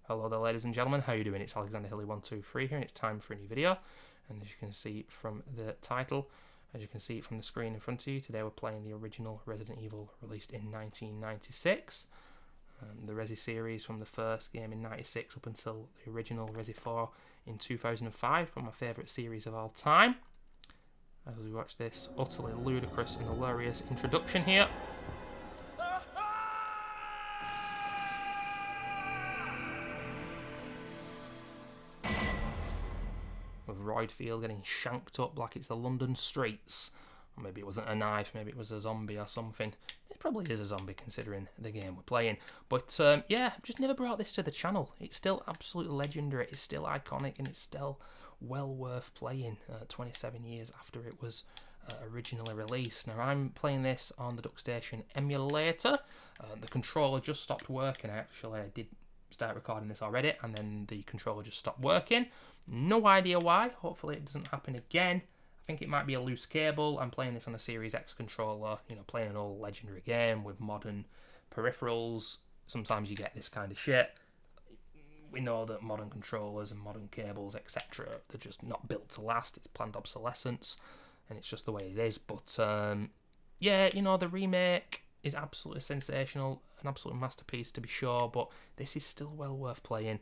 Hello there, ladies and gentlemen, how are you doing? It's Alexander Hilly123 here, and it's time for a new video. And as you can see from the title, as you can see from the screen in front of you, today we're playing the original Resident Evil released in 1996. The Resi series from the first game in 96 up until the original Resi 4 in 2005, one of my favourite series of all time. As we watch this utterly ludicrous and hilarious introduction here. With Roydfield getting shanked up like it's the London streets. Or maybe it wasn't a knife, maybe it was a zombie or something. It probably is a zombie considering the game we're playing. But yeah, just never brought this to the channel. It's still absolutely legendary, it's still iconic, and it's still well worth playing 27 years after it was originally released. Now I'm playing this on the DuckStation emulator. The controller just stopped working. I did start recording this already, and then the controller just stopped working. No idea why. Hopefully it doesn't happen again. I think it might be a loose cable. I'm playing this on a Series X controller, you know, playing an old legendary game with modern peripherals. Sometimes you get this kind of shit. We know that modern controllers and modern cables, etc., they're just not built to last. It's planned obsolescence, and it's just the way it is. But yeah, you know, the remake is absolutely sensational, an absolute masterpiece to be sure, but this is still well worth playing.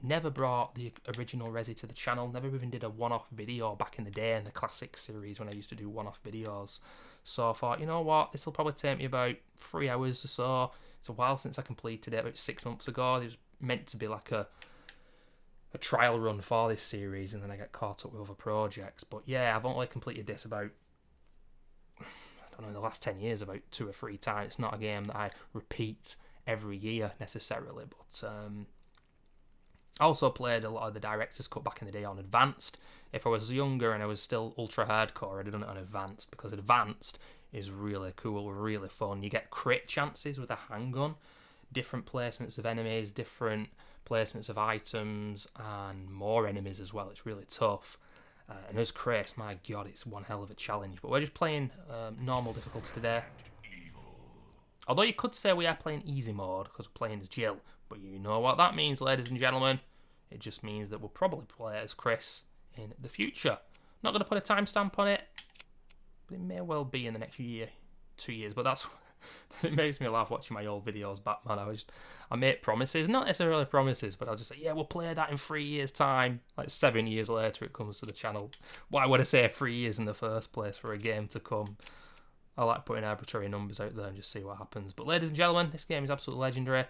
Never brought the original Resi to the channel, never even did a one-off video back in the day in the classic series when I used to do one-off videos. So I thought, you know what, this will probably take me about 3 hours or so. It's a while since I completed it, about 6 months ago. It was meant to be like a trial run for this series, and then I got caught up with other projects. But yeah, I've only completed this about, I don't know, in the last 10 years, about 2 or 3 times. It's not a game that I repeat every year necessarily, but I also played a lot of the director's cut back in the day on Advanced. If I was younger and I was still ultra hardcore, I'd have done it on Advanced, because Advanced is really cool, really fun. You get crit chances with a handgun, different placements of enemies, different placements of items, and more enemies as well. It's really tough. And as Chris, my god, it's one hell of a challenge. But we're just playing normal difficulty today. Although you could say we are playing easy mode because we're playing as Jill. But you know what that means, ladies and gentlemen. It just means that we'll probably play as Chris in the future. Not going to put a timestamp on it, but it may well be in the next year, 2 years. But that's it makes me laugh watching my old videos back, man. I make promises, not necessarily promises, but I'll just say, yeah, we'll play that in 3 years' time. Like 7 years later, it comes to the channel. Why would I say 3 years in the first place for a game to come? I like putting arbitrary numbers out there and just see what happens. But ladies and gentlemen, this game is absolutely legendary.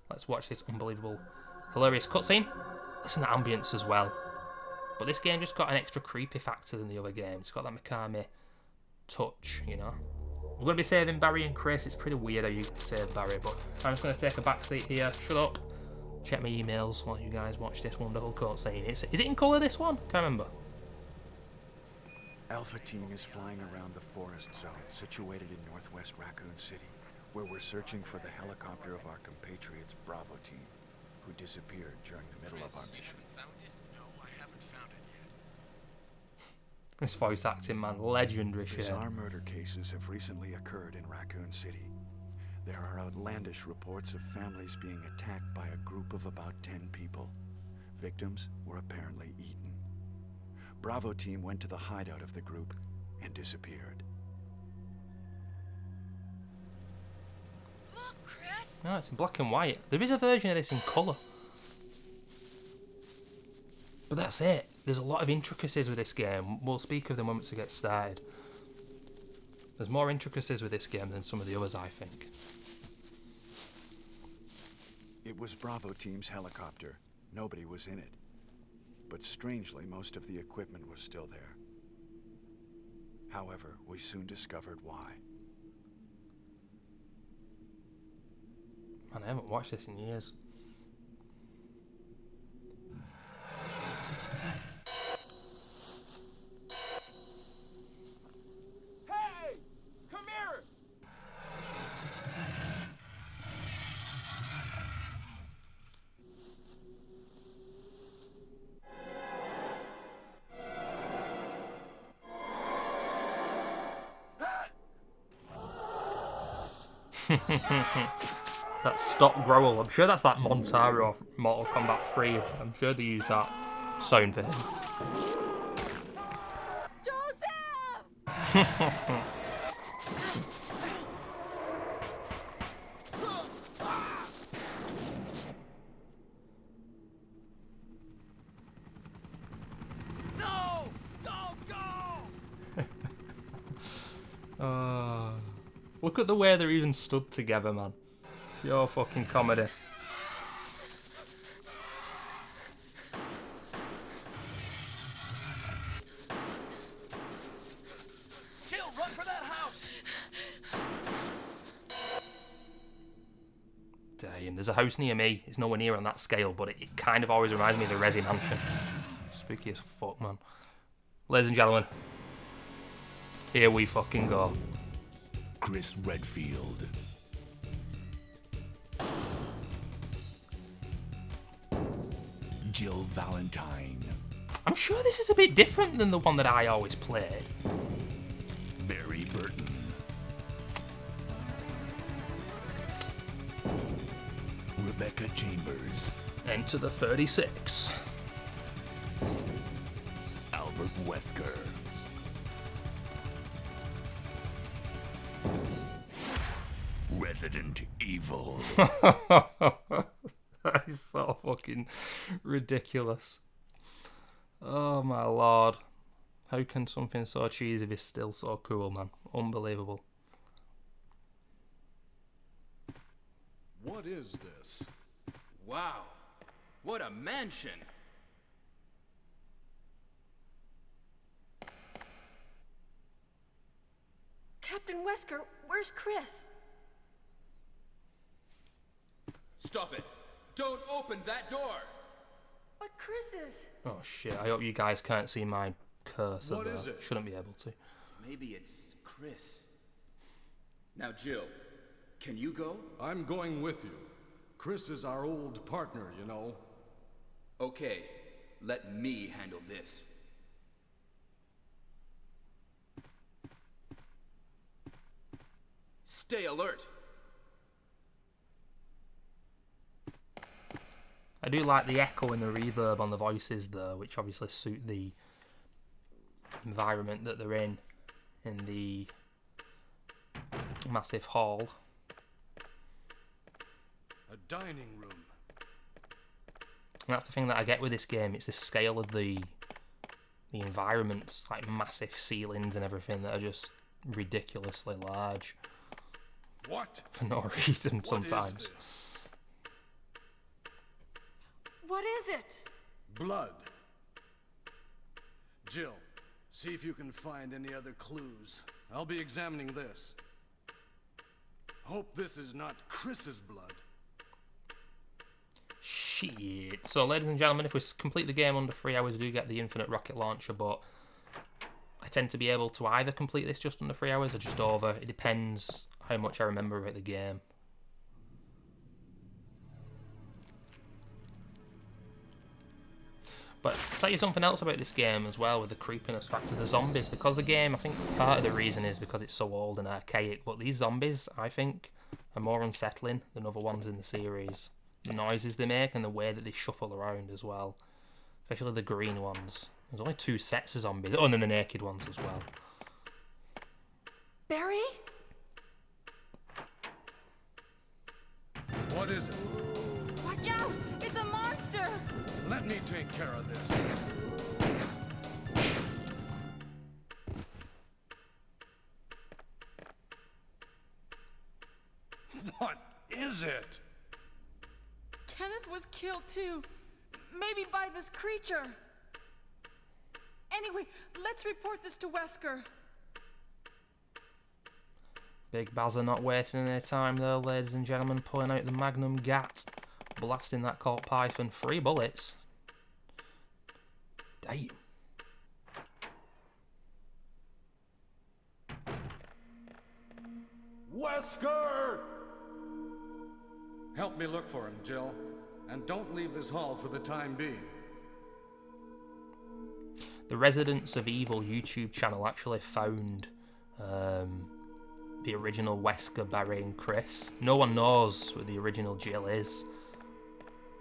Let's watch this unbelievable, hilarious cutscene. Listen to the ambience as well. But this game just got an extra creepy factor than the other games. It's got that Mikami touch, you know. We're going to be saving Barry and Chris. It's pretty weird how you save Barry, but I'm just going to take a back seat here. Shut up. Check my emails while you guys watch this wonderful cutscene. Is it in colour, this one? Can't remember. Alpha Team is flying around the forest zone situated in northwest Raccoon City, where we're searching for the helicopter of our compatriots Bravo Team, who disappeared during the middle of our mission. No, I haven't found it yet. This voice acting, man, legendary shit. Bizarre murder cases have recently occurred in Raccoon City. There are outlandish reports of families being attacked by a group of about 10 people. Victims were apparently eaten. Bravo Team went to the hideout of the group and disappeared. Look, Chris! No, it's in black and white. There is a version of this in colour. But that's it. There's a lot of intricacies with this game. We'll speak of them once we get started. There's more intricacies with this game than some of the others, I think. It was Bravo Team's helicopter. Nobody was in it. But strangely, most of the equipment was still there. However, we soon discovered why. Man, I haven't watched this in years. Hey! Come here! That stop growl. I'm sure that's that Montaro of Mortal Kombat 3. I'm sure they used that sound for him. Joseph! No! Don't go! Look at the way they're even stood together, man. Pure fucking comedy. Jill, run for that house! Damn, there's a house near me. It's nowhere near on that scale, but it kind of always reminds me of the Resi Mansion. Spooky as fuck, man. Ladies and gentlemen, here we fucking go. Chris Redfield. Jill Valentine. I'm sure this is a bit different than the one that I always played. Barry Burton. Rebecca Chambers. Enter the 36. Albert Wesker. Resident Evil. That is so fucking ridiculous. Oh my lord. How can something so cheesy be still so cool, man? Unbelievable. What is this? Wow, what a mansion! Captain Wesker, where's Chris? Stop it! Don't open that door! But Chris is... Oh shit, I hope you guys can't see my cursor. What there. is it? Shouldn't be able to. Maybe it's Chris. Now, Jill, can you go? I'm going with you. Chris is our old partner, you know. Okay, let me handle this. Stay alert! I do like the echo and the reverb on the voices though, which obviously suit the environment that they're in the massive hall. A dining room. And that's the thing that I get with this game, it's the scale of the environments, like massive ceilings and everything that are just ridiculously large. What? For no reason sometimes. What is this? What is it? Blood. Jill, see if you can find any other clues. I'll be examining this. Hope this is not Chris's blood. Shit. So, ladies and gentlemen, if we complete the game under 3 hours, we do get the infinite rocket launcher, but I tend to be able to either complete this just under 3 hours or just over. It depends how much I remember about the game. But I'll tell you something else about this game as well with the creepiness factor. The zombies, because the game, I think part of the reason is because it's so old and archaic, but these zombies, I think, are more unsettling than other ones in the series. The noises they make and the way that they shuffle around as well. Especially the green ones. There's only 2 sets of zombies. Oh, and then the naked ones as well. Barry? What is it? Watch out! It's a monster! Let me take care of this. What is it? Kenneth was killed too. Maybe by this creature. Anyway, let's report this to Wesker. Big Bazza not wasting any time though, ladies and gentlemen, pulling out the Magnum Gat, blasting that Colt Python. 3 bullets. Damn. Wesker! Help me look for him, Jill. And don't leave this hall for the time being. The Residents of Evil YouTube channel actually found the original Wesker, Barry and Chris. No one knows who the original Jill is.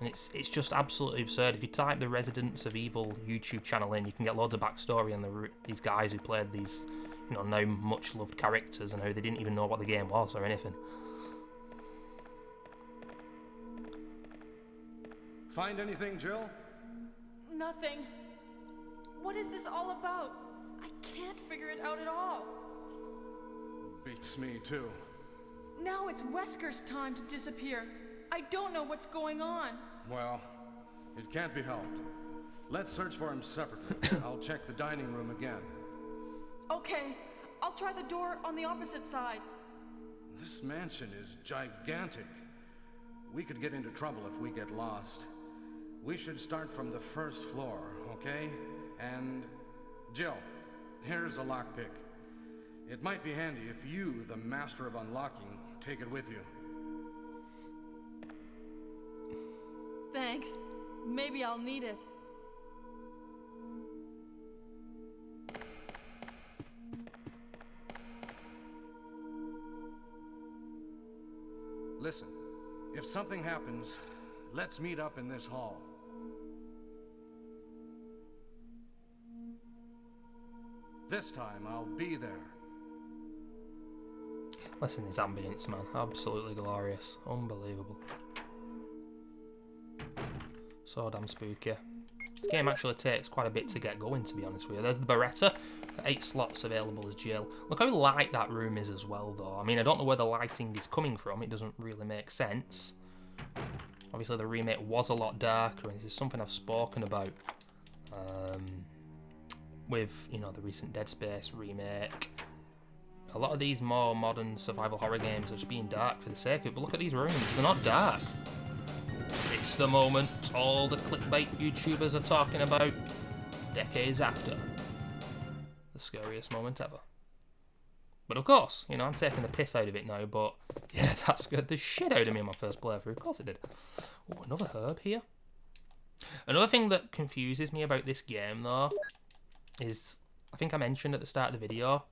And it's just absolutely absurd. If you type the Residents of Evil YouTube channel in, you can get loads of backstory on these guys who played these, you know, now much loved characters, and how they didn't even know what the game was or anything. Find anything, Jill? Nothing. What is this all about? I can't figure it out at all. Beats me, too. Now it's Wesker's time to disappear. I don't know what's going on. Well, it can't be helped. Let's search for him separately. I'll check the dining room again. Okay, I'll try the door on the opposite side. This mansion is gigantic. We could get into trouble if we get lost. We should start from the first floor, okay? And Jill, here's a lockpick. It might be handy if you, the master of unlocking, take it with you. Thanks. Maybe I'll need it. Listen, if something happens, let's meet up in this hall. This time, I'll be there. Listen, this ambience, man. Absolutely glorious. Unbelievable. So damn spooky. This game actually takes quite a bit to get going, to be honest with you. There's the Beretta. 8 slots available as Jill. Look how light that room is as well, though. I mean, I don't know where the lighting is coming from. It doesn't really make sense. Obviously, the remake was a lot darker, and this is something I've spoken about with, you know, the recent Dead Space remake. A lot of these more modern survival horror games are just being dark for the sake of it, but look at these rooms. They're not dark. It's the moment all the clickbait YouTubers are talking about decades after. The scariest moment ever. But of course, you know, I'm taking the piss out of it now, but yeah, that scared the shit out of me in my first playthrough. Of course it did. Oh, another herb here. Another thing that confuses me about this game, though, is, I think I mentioned at the start of the video,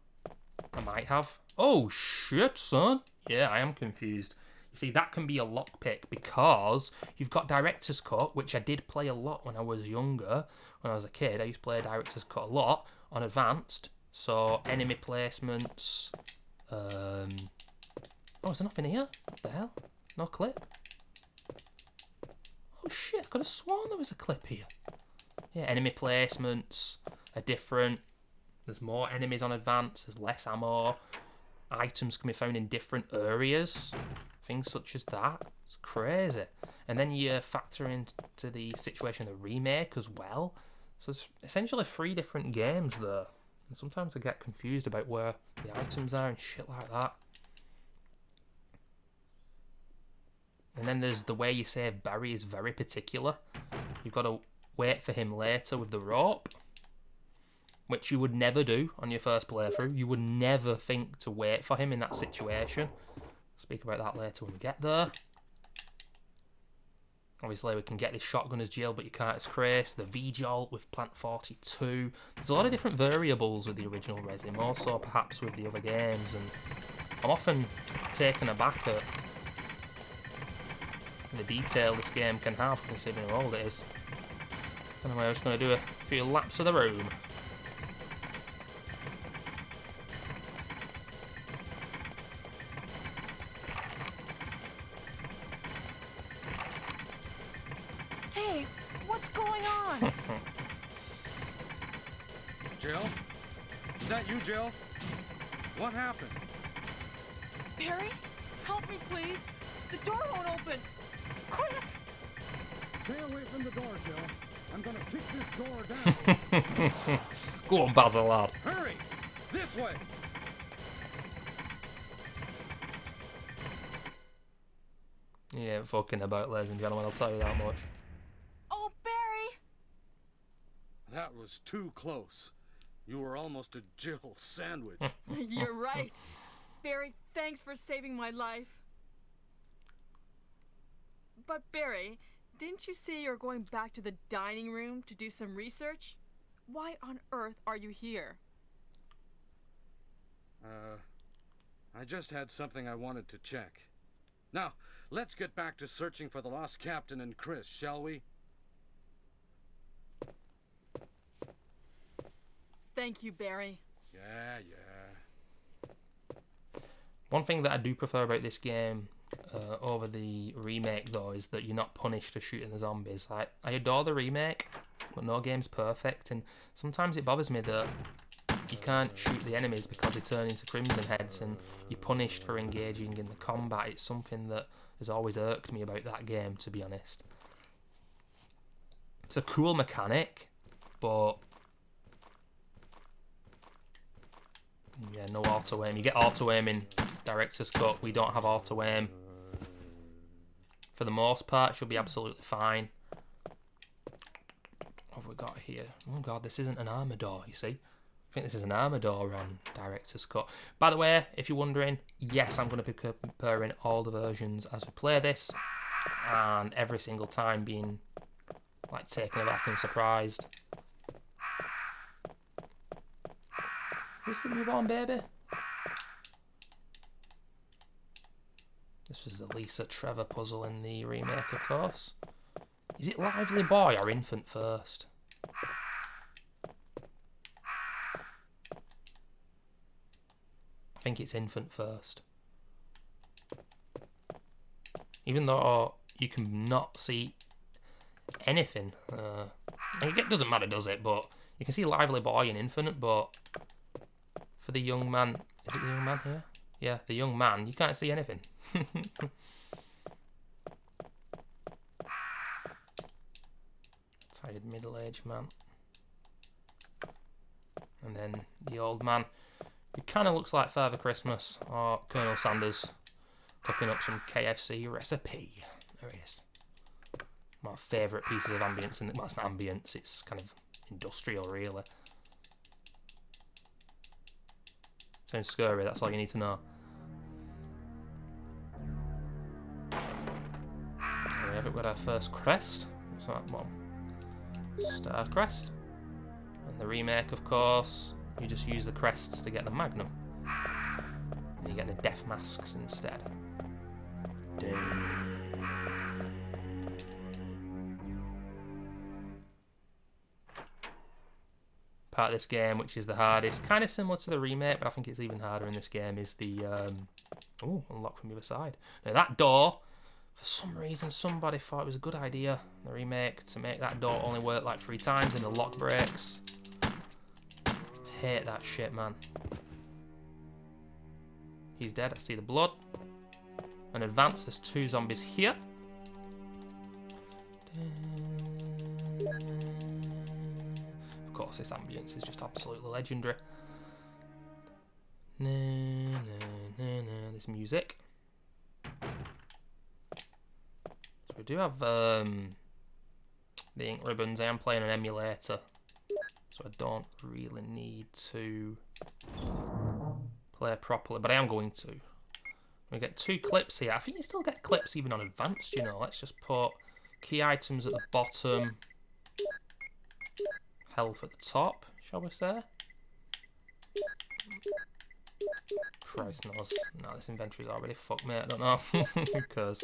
I might have. Oh, shit, son. Yeah, I am confused. You see, that can be a lockpick because you've got Director's Cut, which I did play a lot when I was younger. When I was a kid, I used to play Director's Cut a lot on Advanced. So, enemy placements. Oh, is there nothing here? What the hell? No clip? Oh, shit, I could have sworn there was a clip here. Yeah, enemy placements are different. There's more enemies on Advanced. There's less ammo. Items can be found in different areas. Things such as that. It's crazy. And then you factor into the situation of the remake as well. So it's essentially 3 different games there. And sometimes I get confused about where the items are and shit like that. And then there's the way you save Barry is very particular. You've got to wait for him later with the rope, which you would never do on your first playthrough. You would never think to wait for him in that situation. Speak about that later when we get there. Obviously, we can get this shotgun as Jill, but you can't as Chris. The V-Jolt with Plant 42. There's a lot of different variables with the original Resi, more so perhaps with the other games, and I'm often taken aback at the detail this game can have, considering how old it is. Anyway, I'm just going to do a few laps of the room. Hey, what's going on? Jill? Is that you, Jill? What happened? Barry, help me, please. The door won't open. Quick! Stay away from the door, Jill. I'm gonna kick this door down. Go on, Basil, lad. Hurry! This way! You ain't fucking about, ladies and gentlemen, I'll tell you that much. Oh, Barry! That was too close. You were almost a Jill sandwich. You're right. Barry, thanks for saving my life. But Barry, didn't you say you're going back to the dining room to do some research? Why on earth are you here? I just had something I wanted to check. Now, let's get back to searching for the lost captain and Chris, shall we? Thank you, Barry. Yeah. One thing that I do prefer about this game over the remake, though, is that you're not punished for shooting the zombies. Like, I adore the remake, but no game's perfect, and sometimes it bothers me that you can't shoot the enemies because they turn into crimson heads, and you're punished for engaging in the combat. It's something that has always irked me about that game, to be honest. It's a cool mechanic, but yeah, no auto aim. You get auto aim in Director's Cut. We don't have auto aim. For the most part, she'll be absolutely fine. What have we got here? Oh god, this isn't an armor door, you see. I think this is an armor door on Director's Cut. By the way, if you're wondering, yes, I'm going to be comparing all the versions as we play this, and every single time being like taken aback and surprised. Is the newborn baby? This was the Lisa Trevor puzzle in the remake, of course. Is it Lively Boy or Infant First? I think it's Infant First. Even though you can not see anything. It doesn't matter, does it? But you can see Lively Boy in Infinite, but for the young man... Is it the young man here? Yeah, the young man. You can't see anything. Tired middle-aged man. And then the old man, who kind of looks like Father Christmas or Colonel Sanders cooking up some KFC recipe. There he is. My favourite pieces of ambience. Well, it's not ambience, it's kind of industrial, really. Sounds scary, that's all you need to know. There we have it with our first crest. What's that one? Star crest. And the remake, of course, you just use the crests to get the magnum. And you get the death masks instead. Part of this game, which is the hardest, kind of similar to the remake, but I think it's even harder in this game, is the unlock from the other side. Now that door, for some reason somebody thought it was a good idea in the remake to make that door only work like 3 times and the lock breaks. Hate that shit, man. He's dead, I see the blood. And advance, there's 2 zombies here. Of course, this ambience is just absolutely legendary. This music. So we do have the ink ribbons. I am playing an emulator, so I don't really need to play properly, but I am going to. We get 2 clips here. I think you still get clips even on advanced, you know. Let's just put key items at the bottom. Health at the top, shall we say? Christ knows. No, this inventory's already fucked, mate. I don't know. Who cares?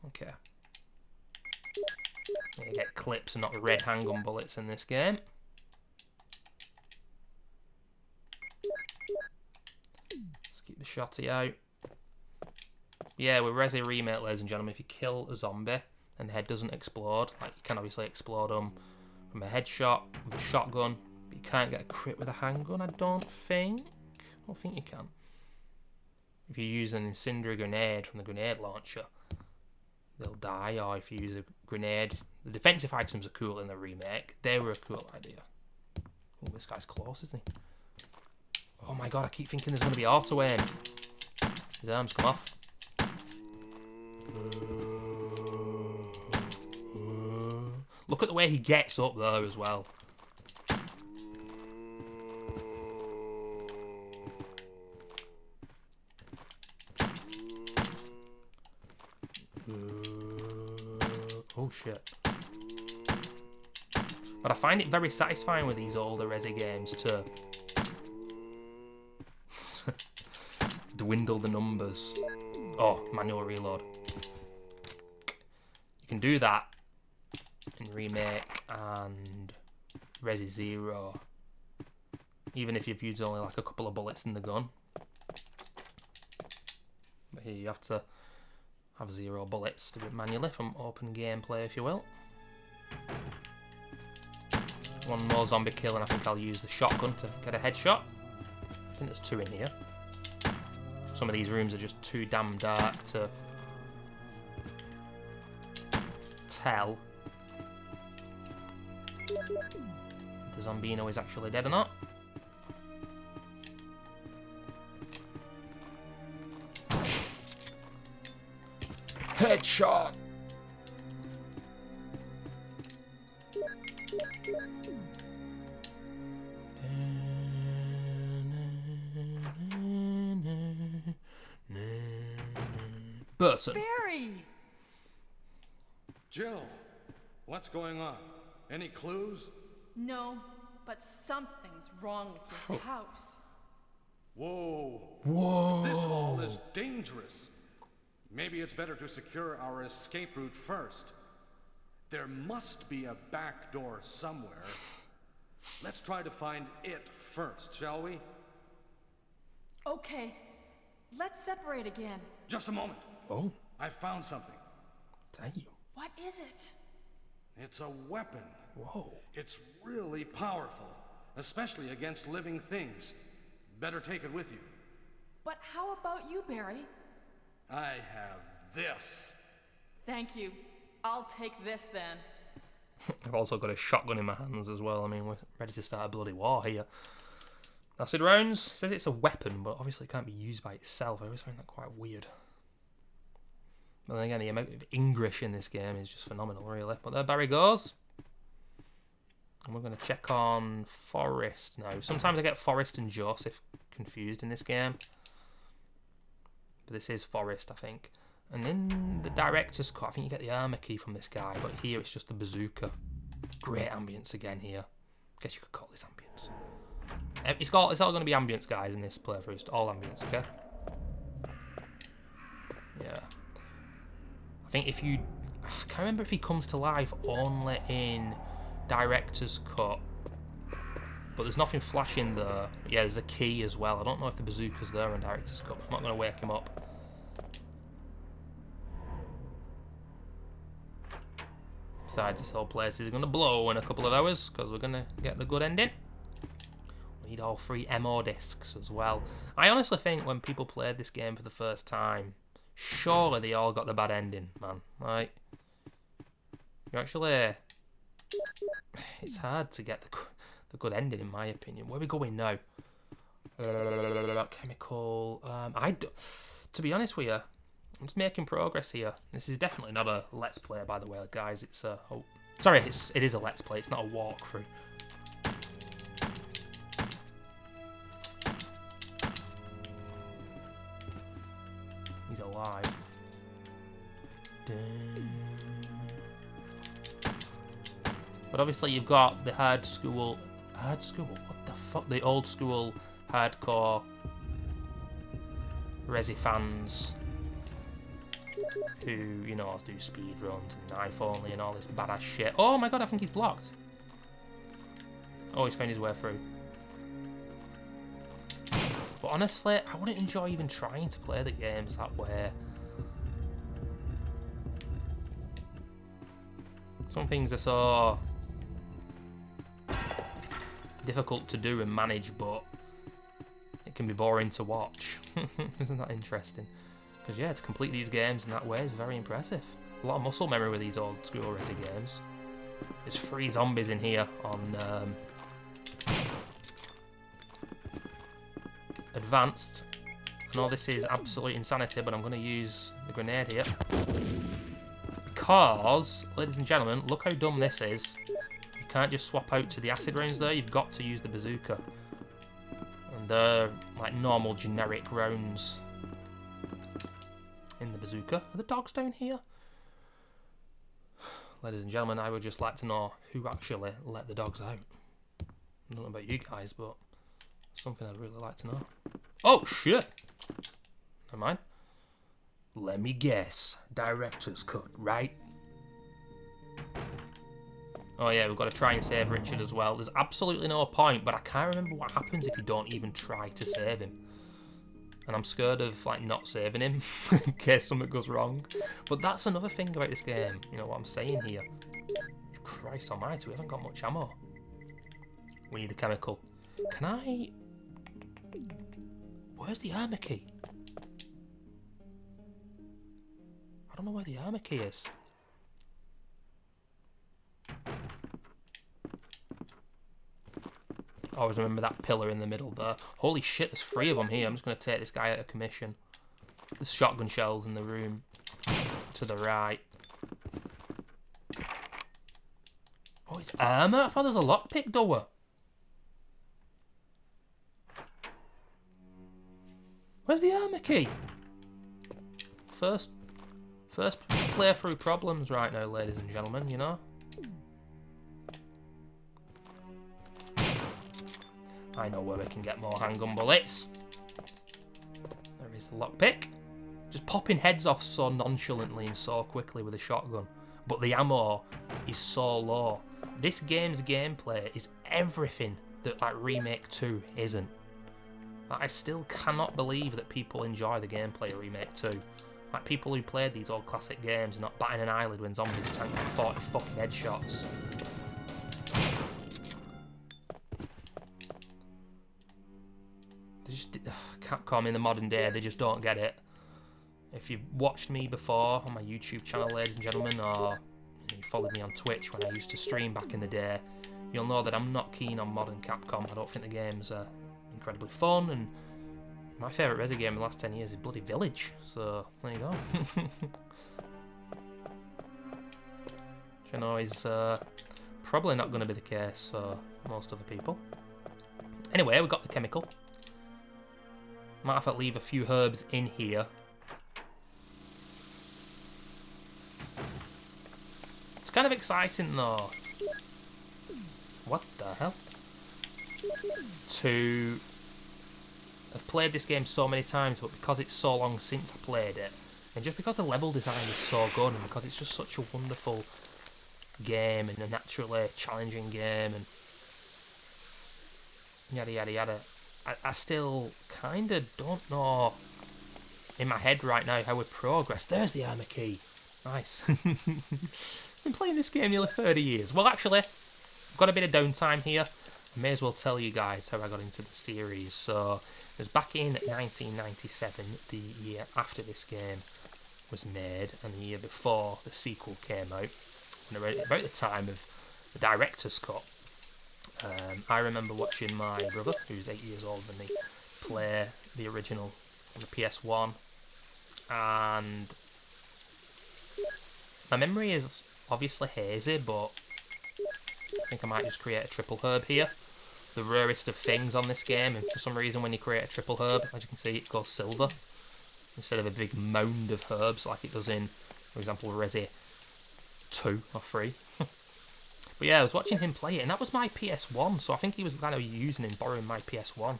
Okay. You get clips and not red handgun bullets in this game. Let's keep the shotty out. Yeah, with Resi Remake, ladies and gentlemen, if you kill a zombie and the head doesn't explode, like you can obviously explode them from a headshot with a shotgun, but you can't get a crit with a handgun, I don't think. I don't think you can. If you use an incendiary grenade from the grenade launcher, they'll die, or if you use a grenade... The defensive items are cool in the remake. They were a cool idea. Oh, this guy's close, isn't he? Oh my god, I keep thinking there's going to be auto aim. His arms come off. Look at the way he gets up there as well. Oh shit. But I find it very satisfying with these older Resi games to dwindle the numbers. Oh, manual reload. You can do that in Remake and Resi 0. Even if you've used only like a couple of bullets in the gun. But here you have to have 0 bullets to do it manually from open gameplay, if you will. One more zombie kill and I think I'll use the shotgun to get a headshot. I think there's 2 in here. Some of these rooms are just too damn dark to tell if the Zombino is actually dead or not. Headshot! Burton. Barry! Jill, what's going on? Any clues? No, but something's wrong with this house. Whoa. Whoa. This hall is dangerous. Maybe it's better to secure our escape route first. There must be a back door somewhere. Let's try to find it first, shall we? Okay, let's separate again. Just a moment. Oh, I found something. damn. What is it? It's a weapon. Whoa. It's really powerful, especially against living things. Better take it with you. But how about you, Barry? I have this. Thank you. I'll take this then. I've also got a shotgun in my hands as well. I mean, we're ready to start a bloody war here. Acid rounds. It says it's a weapon, but obviously it can't be used by itself. I always find that quite weird. But then again, the amount of English in this game is just phenomenal, really. But there Barry goes. And we're going to check on Forrest now. Sometimes I get Forrest and Joseph confused in this game. But this is Forrest, I think. And in the director's cut, I think you get the armor key from this guy. But here it's just the bazooka. Great ambience again here. Guess you could call this ambience. It's all going to be ambience, guys, in this playthrough. It's all ambience, okay? Yeah. I think if you... I can't remember if he comes to life only in director's cut. But there's nothing flashing there. But yeah, there's a key as well. I don't know if the bazooka's there in director's cut. I'm not going to wake him up. Besides, this whole place is going to blow in a couple of hours because we're going to get the good ending. We need all 3 MO discs as well. I honestly think when people played this game for the first time, surely they all got the bad ending, man. Like, you actually... It's hard to get the good ending, in my opinion. Where are we going now? Chemical... to be honest with you, I'm just making progress here. This is definitely not a Let's Play, by the way, guys. It's a... Oh, sorry, it is a Let's Play. It's not a walkthrough. He's alive. But obviously you've got the hard school... Hard school? What the fuck? The old school hardcore Resi fans who, you know, do speed runs and knife only and all this badass shit. Oh my god, I think he's blocked. Oh, he's found his way through. But honestly, I wouldn't enjoy even trying to play the games that way. Some things are so difficult to do and manage, but it can be boring to watch. Isn't that interesting? Because yeah, to complete these games in that way is very impressive. A lot of muscle memory with these old school Resi games. There's 3 zombies in here on advanced. I know this is absolute insanity, but I'm going to use the grenade here. Because, ladies and gentlemen, look how dumb this is. You can't just swap out to the acid rounds there, you've got to use the bazooka. And they're like normal generic rounds in the bazooka. Are the dogs down here? Ladies and gentlemen, I would just like to know who actually let the dogs out. I don't know about you guys, but something I'd really like to know. Oh shit! Never mind. Let me guess. Director's cut, right? Oh yeah, we've got to try and save Richard as well. There's absolutely no point, but I can't remember what happens if you don't even try to save him. And I'm scared of like not saving him in case something goes wrong. But that's another thing about this game. You know what I'm saying here? Christ almighty, we haven't got much ammo. We need a chemical. Can I... Where's the armor key? I don't know where the armor key is. I always remember that pillar in the middle there. Holy shit, there's 3 of them here. I'm just going to take this guy out of commission. There's shotgun shells in the room to the right. Oh, it's armor? I thought there was a lockpick door. Where's the armor key? First playthrough problems right now, ladies and gentlemen, you know? I know where we can get more handgun bullets. There is the lockpick. Just popping heads off so nonchalantly and so quickly with a shotgun. But the ammo is so low. This game's gameplay is everything that like Remake 2 isn't. Like, I still cannot believe that people enjoy the gameplay of Remake 2. Like people who played these old classic games are not batting an eyelid when zombies tank like 40 fucking headshots. They just, Capcom in the modern day, they just don't get it. If you've watched me before on my YouTube channel, ladies and gentlemen, or you followed me on Twitch when I used to stream back in the day, you'll know that I'm not keen on modern Capcom. I don't think the games are incredibly fun, and my favourite Resi game in the last 10 years is bloody Village, so there you go. Which I know is probably not going to be the case for most other people. Anyway, we got the chemical. Might have to leave a few herbs in here. It's kind of exciting though. What the hell? I've played this game so many times, but because it's so long since I played it, and just because the level design is so good, and because it's just such a wonderful game, and a naturally challenging game, and yada yada yada, I still kind of don't know in my head right now how we progress. There's the armor key. Nice. Been playing this game nearly 30 years. Well, actually, I've got a bit of downtime here. I may as well tell you guys how I got into the series. So, it was back in 1997, the year after this game was made, and the year before the sequel came out, and about the time of the director's cut. I remember watching my brother, who's 8 years older than me, play the original on the PS1, and my memory is obviously hazy, but I think I might just create a triple herb here. The rarest of things on this game, and for some reason when you create a triple herb, as you can see, it goes silver instead of a big mound of herbs like it does in, for example, Resi 2 or 3. But yeah, I was watching him play it, and that was my PS1, so I think he was kind of using and borrowing my PS1.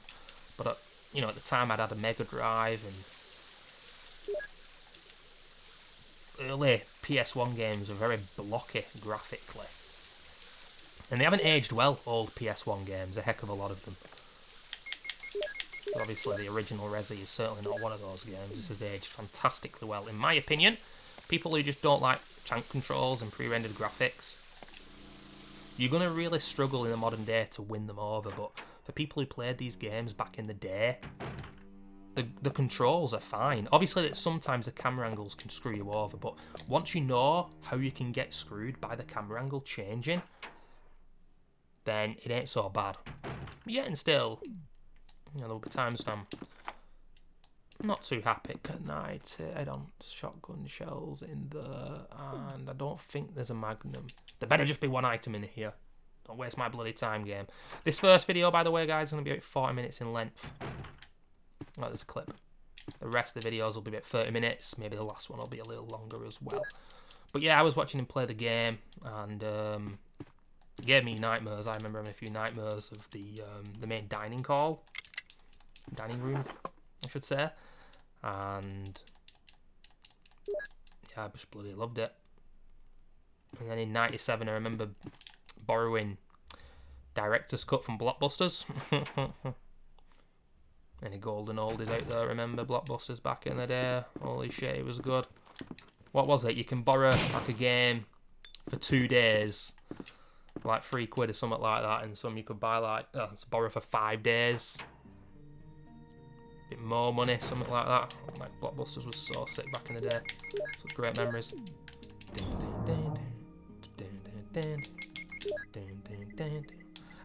But, you know, at the time I'd had a Mega Drive, and early PS1 games were very blocky graphically. And they haven't aged well, old PS1 games, a heck of a lot of them. But obviously the original Resi is certainly not one of those games. This has aged fantastically well, in my opinion. People who just don't like tank controls and pre-rendered graphics, you're going to really struggle in the modern day to win them over, but for people who played these games back in the day, the controls are fine. Obviously, sometimes the camera angles can screw you over, but once you know how you can get screwed by the camera angle changing, then it ain't so bad. But yet and still, you know, there'll be times when I'm not too happy. Can I hit on shotgun shells in there? And I don't think there's a magnum. There better just be one item in here. Don't waste my bloody time, game. This first video, by the way, guys, is going to be about 40 minutes in length. Oh, there's a clip. The rest of the videos will be about 30 minutes. Maybe the last one will be a little longer as well. But yeah, I was watching him play the game, and it gave me nightmares. I remember having a few nightmares of the main dining room, I should say. and yeah, I just bloody loved it. And then in '97, I remember borrowing director's cut from Blockbusters. Any golden oldies out there remember Blockbusters back in the day? Holy shit, it was good. What was it? You can borrow like a game for 2 days, like £3 or something like that, and some you could buy like borrow for 5 days. Bit more money, something like that. Like Blockbusters was so sick back in the day. Such great memories.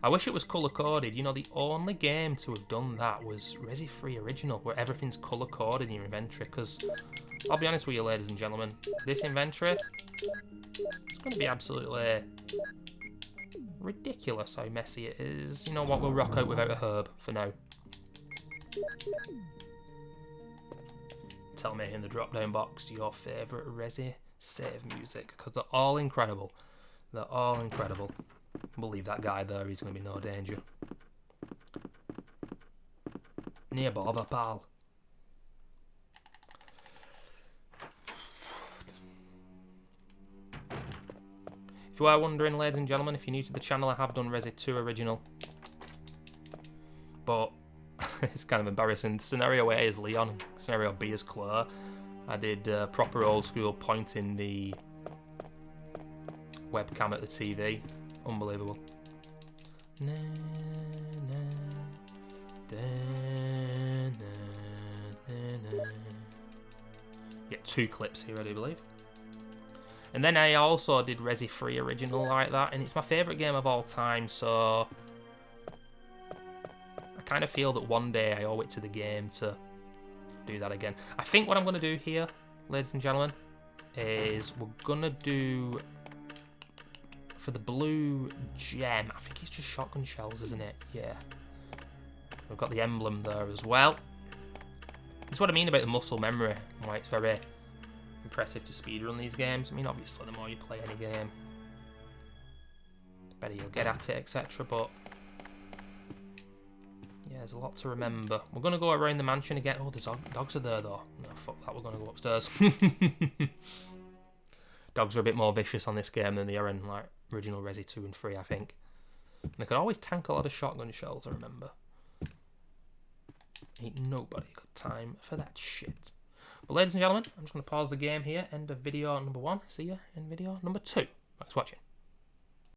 I wish it was colour-coded. You know, the only game to have done that was Resi 3 Original, where everything's colour-coded in your inventory, because I'll be honest with you, ladies and gentlemen, this inventory, it's going to be absolutely ridiculous how messy it is. You know what, we'll rock out without a herb for now. Tell me in the drop-down box your favourite Resi save music, because they're all incredible. They're all incredible. We'll leave that guy there, he's going to be no danger. Near bother, pal. If you are wondering, ladies and gentlemen, if you're new to the channel, I have done Resi 2 Original. But it's kind of embarrassing. Scenario A is Leon, Scenario B is Claire. I did proper old school pointing the webcam at the TV. Unbelievable. Na, na, da, na, na. Yeah, 2 clips here, I do believe. And then I also did Resi 3 Original like that, and it's my favourite game of all time, so I kind of feel that one day I owe it to the game to do that again. I think what I'm going to do here, ladies and gentlemen, is we're going to do, for the blue gem, I think it's just shotgun shells, isn't it? Yeah. We've got the emblem there as well. That's what I mean about the muscle memory. Why it's very impressive to speedrun these games. I mean, obviously, the more you play any game, the better you'll get at it, etc. But yeah, there's a lot to remember. We're going to go around the mansion again. Oh, the dogs are there, though. No, fuck that. We're going to go upstairs. Dogs are a bit more vicious on this game than they are in like original Resi 2 and 3, I think. And they could always tank a lot of shotgun shells, I remember. Ain't nobody got time for that shit. But ladies and gentlemen, I'm just going to pause the game here. End of video number 1. See you in video number 2. Thanks for watching.